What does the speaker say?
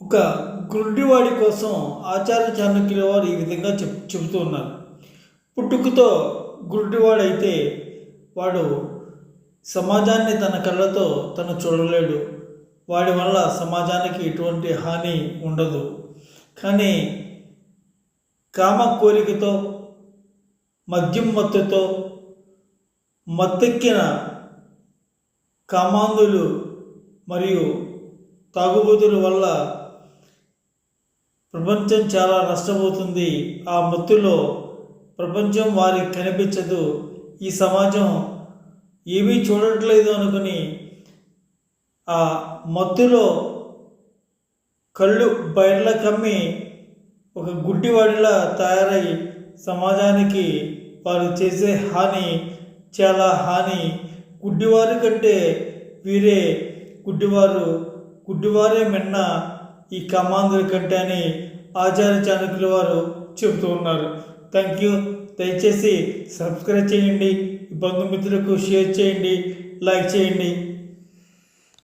ఒక గుడ్డివాడి కోసం ఆచార్య చాణక్యుల వారు ఈ విధంగా చెబుతూ ఉన్నారు. పుట్టుకతో గుడ్డివాడైతే వాడు సమాజాన్ని తన కళ్ళతో తను చూడలేడు. వాడి వల్ల సమాజానికి ఎటువంటి హాని ఉండదు. కానీ కామ కోరికతో, మద్యం మత్తుతో మత్తెక్కిన కామాంధులు మరియు తాగుబోతుల వల్ల ప్రపంచం చాలా నష్టపోతుంది. ఆ మత్తులో ప్రపంచం వారికి కనిపించదు. ఈ సమాజం ఏమీ చూడట్లేదు అనుకుని ఆ మత్తులో కళ్ళు బయర్ల కమ్మి ఒక గుడ్డివాడిలా తయారై సమాజానికి వారు చేసే హాని చాలా హాని. గుడ్డివారి కంటే వీరే గుడ్డివారే మిన్న ఈ కామాంధుల కంటే అని ఆచార్య చాణక్యుల వారు చెబుతూ ఉన్నారు. Thank you. దయచేసి సబ్స్క్రైబ్ చేయండి, బంధుమిత్రులకు షేర్ చేయండి, లైక్ చేయండి.